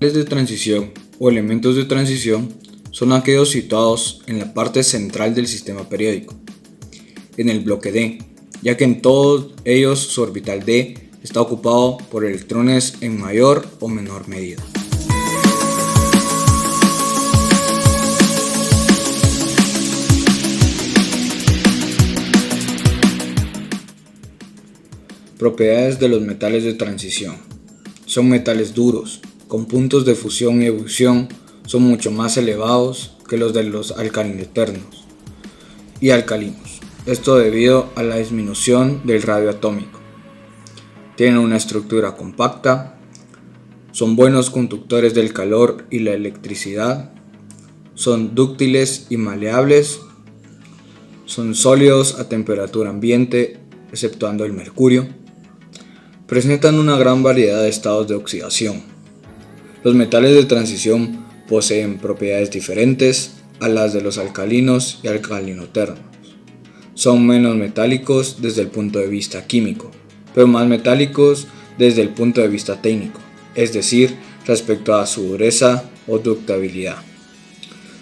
Metales de transición o elementos de transición son aquellos situados en la parte central del sistema periódico, en el bloque D, ya que en todos ellos su orbital D está ocupado por electrones en mayor o menor medida. Propiedades de los metales de transición. Son metales duros, con puntos de fusión y ebullición son mucho más elevados que los de los alcalinoternos y alcalinos. Esto debido a la disminución del radio atómico. Tienen una estructura compacta, son buenos conductores del calor y la electricidad, son dúctiles y maleables, son sólidos a temperatura ambiente, exceptuando el mercurio. Presentan una gran variedad de estados de oxidación. Los metales de transición poseen propiedades diferentes a las de los alcalinos y alcalinoternos. Son menos metálicos desde el punto de vista químico, pero más metálicos desde el punto de vista técnico, es decir, respecto a su dureza o ductibilidad.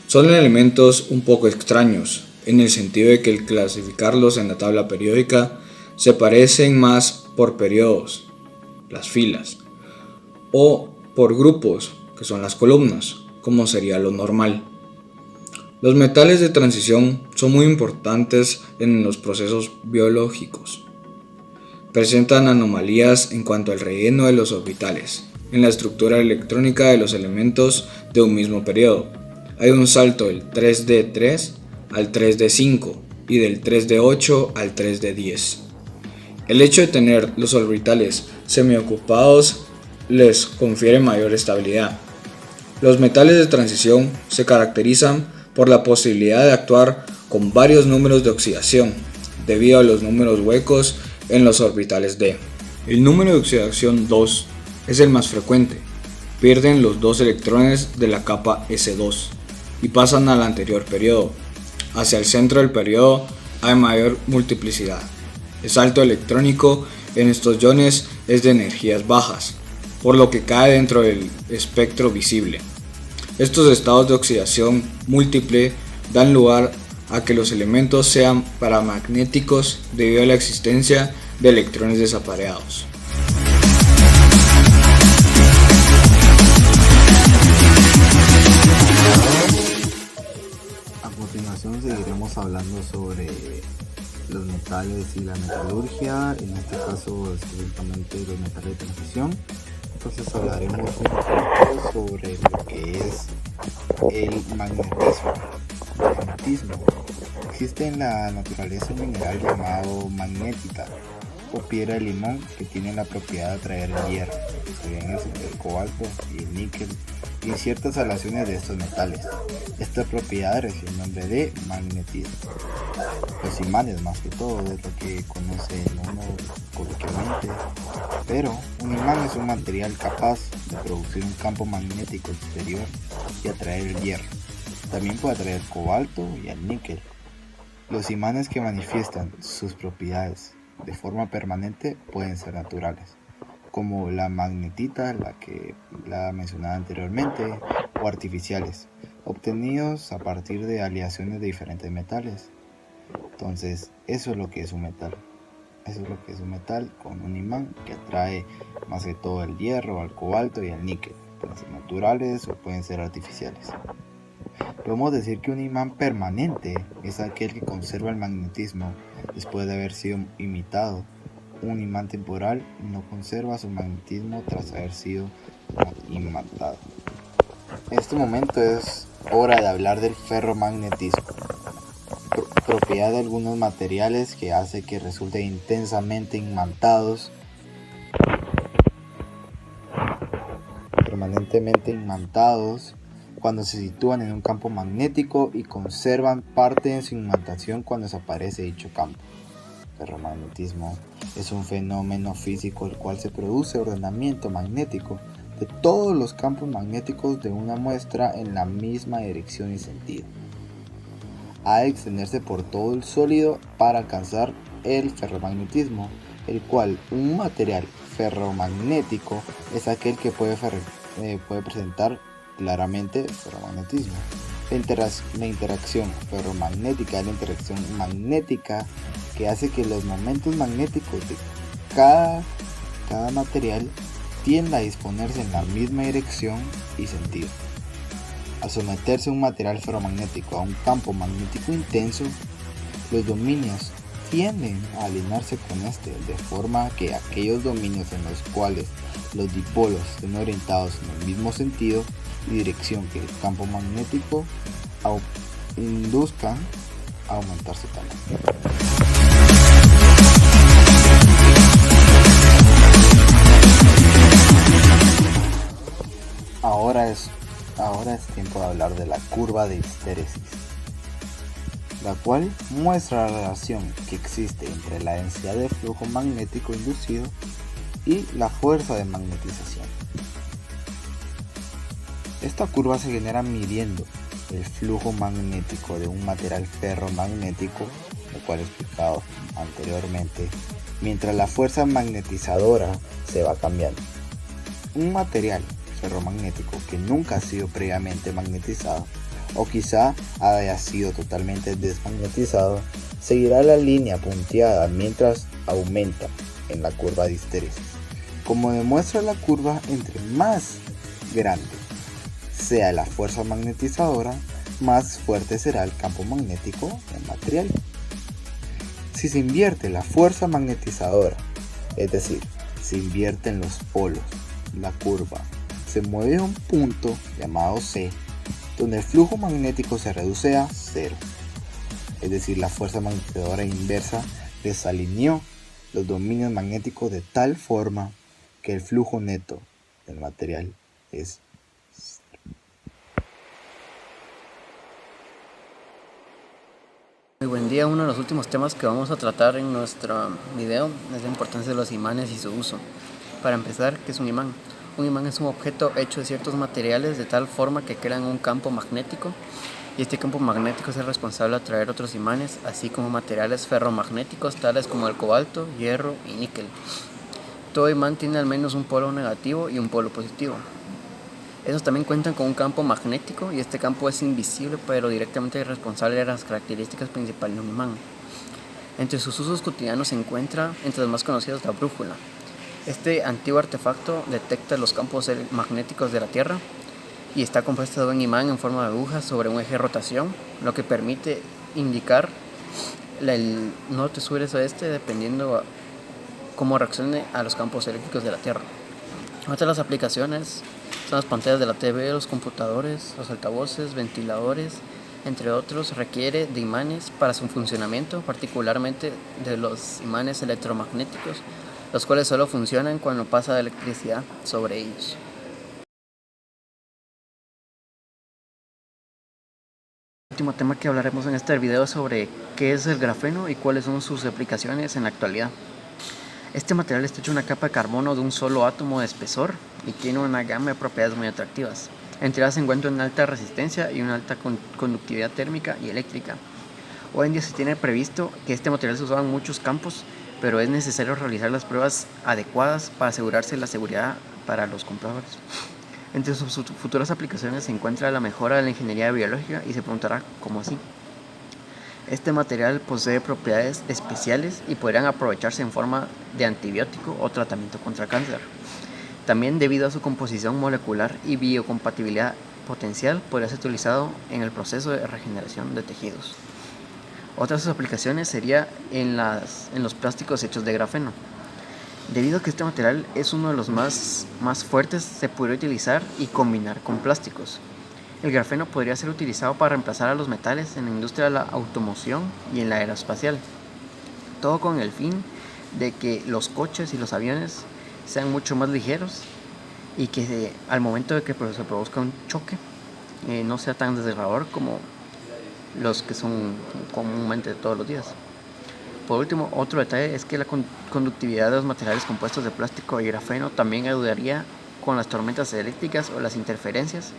Son elementos un poco extraños, en el sentido de que al clasificarlos en la tabla periódica se parecen más por periodos, las filas, o por grupos, que son las columnas, como sería lo normal. Los metales de transición son muy importantes en los procesos biológicos. Presentan anomalías en cuanto al relleno de los orbitales, en la estructura electrónica de los elementos de un mismo periodo. Hay un salto del 3D3 al 3D5 y del 3D8 al 3D10. El hecho de tener los orbitales semiocupados les confiere mayor estabilidad. Los metales de transición se caracterizan por la posibilidad de actuar con varios números de oxidación, debido a los números huecos en los orbitales D. El número de oxidación 2 es el más frecuente. Pierden los dos electrones de la capa S2 y pasan al anterior periodo. Hacia el centro del periodo hay mayor multiplicidad. El salto electrónico en estos iones es de energías bajas, por lo que cae dentro del espectro visible. Estos estados de oxidación múltiple dan lugar a que los elementos sean paramagnéticos debido a la existencia de electrones desapareados. A continuación seguiremos hablando sobre los metales y la metalurgia, en este caso específicamente los metales de transición. Entonces hablaremos un poco sobre lo que es el magnetismo. Existe en la naturaleza un mineral llamado magnetita o piedra de limón que tiene la propiedad de atraer el hierro, el cobalto y el níquel y ciertas aleaciones de estos metales. Esta propiedad recibe el nombre de magnetismo. Los imanes, más que todo, es lo que conoce uno coloquialmente, pero un imán es un material capaz de producir un campo magnético exterior y atraer el hierro. También puede atraer el cobalto y el níquel. Los imanes que manifiestan sus propiedades de forma permanente pueden ser naturales, como la magnetita, la mencionada anteriormente, o artificiales, obtenidos a partir de aleaciones de diferentes metales. Entonces, eso es lo que es un metal. Eso es lo que es un metal con un imán que atrae más que todo el hierro, el cobalto y el níquel. Pueden ser naturales o pueden ser artificiales. Podemos decir que un imán permanente es aquel que conserva el magnetismo después de haber sido imitado. Un imán temporal no conserva su magnetismo tras haber sido imantado. En este momento es hora de hablar del ferromagnetismo, propiedad de algunos materiales que hace que resulten intensamente imantados, permanentemente imantados cuando se sitúan en un campo magnético y conservan parte de su imantación cuando desaparece dicho campo. Ferromagnetismo es un fenómeno físico el cual se produce ordenamiento magnético de todos los campos magnéticos de una muestra en la misma dirección y sentido. Ha de extenderse por todo el sólido para alcanzar el ferromagnetismo, el cual un material ferromagnético es aquel que puede puede presentar claramente ferromagnetismo. La interacción ferromagnética es la interacción magnética que hace que los momentos magnéticos de cada material tienda a disponerse en la misma dirección y sentido. Al someterse un material ferromagnético a un campo magnético intenso, los dominios tienden a alinearse con este, de forma que aquellos dominios en los cuales los dipolos estén orientados en el mismo sentido y dirección que el campo magnético induzcan a aumentar su tamaño. Ahora es tiempo de hablar de la curva de histéresis, la cual muestra la relación que existe entre la densidad de flujo magnético inducido y la fuerza de magnetización. Esta curva se genera midiendo el flujo magnético de un material ferromagnético, lo cual he explicado anteriormente, mientras la fuerza magnetizadora se va cambiando. Un material ferromagnético que nunca ha sido previamente magnetizado o quizá haya sido totalmente desmagnetizado seguirá la línea punteada mientras aumenta en la curva de histéresis. Como demuestra la curva, entre más grande sea la fuerza magnetizadora, más fuerte será el campo magnético del material. Si se invierte la fuerza magnetizadora, es decir, se invierten los polos, la curva se mueve a un punto llamado C, donde el flujo magnético se reduce a cero. Es decir, la fuerza magnetizadora inversa desalineó los dominios magnéticos de tal forma que el flujo neto del material es cero. Muy buen día. Uno de los últimos temas que vamos a tratar en nuestro video es la importancia de los imanes y su uso. Para empezar, ¿qué es un imán? Un imán es un objeto hecho de ciertos materiales de tal forma que crean un campo magnético, y este campo magnético es el responsable de atraer otros imanes, así como materiales ferromagnéticos tales como el cobalto, hierro y níquel. Todo imán tiene al menos un polo negativo y un polo positivo. Estos también cuentan con un campo magnético, y este campo es invisible pero directamente responsable de las características principales de un imán. Entre sus usos cotidianos se encuentra, entre los más conocidos, la brújula. Este antiguo artefacto detecta los campos magnéticos de la Tierra y está compuesto de un imán en forma de aguja sobre un eje de rotación, lo que permite indicar el norte, sur, este, oeste, dependiendo cómo reaccione a los campos eléctricos de la Tierra. Otras de las aplicaciones son las pantallas de la TV, los computadores, los altavoces, ventiladores, entre otros. Requiere de imanes para su funcionamiento, particularmente de los imanes electromagnéticos, los cuales solo funcionan cuando pasa electricidad sobre ellos. El último tema que hablaremos en este video es sobre qué es el grafeno y cuáles son sus aplicaciones en la actualidad. Este material está hecho de una capa de carbono de un solo átomo de espesor y tiene una gama de propiedades muy atractivas. Entre ellas se encuentra una alta resistencia y una alta conductividad térmica y eléctrica. Hoy en día se tiene previsto que este material se usaba en muchos campos, pero es necesario realizar las pruebas adecuadas para asegurarse la seguridad para los compradores. Entre sus futuras aplicaciones se encuentra la mejora de la ingeniería biológica, y se preguntará ¿cómo así? Este material posee propiedades especiales y podrían aprovecharse en forma de antibiótico o tratamiento contra cáncer. También, debido a su composición molecular y biocompatibilidad potencial, podría ser utilizado en el proceso de regeneración de tejidos. Otras aplicaciones sería en los plásticos hechos de grafeno. Debido a que este material es uno de los más fuertes, se podría utilizar y combinar con plásticos. El grafeno podría ser utilizado para reemplazar a los metales en la industria de la automoción y en la aeroespacial. Todo con el fin de que los coches y los aviones sean mucho más ligeros y que al momento de que se produzca un choque no sea tan desgarrador como los que son comúnmente todos los días. Por último, otro detalle es que la conductividad de los materiales compuestos de plástico y grafeno también ayudaría con las tormentas eléctricas o las interferencias,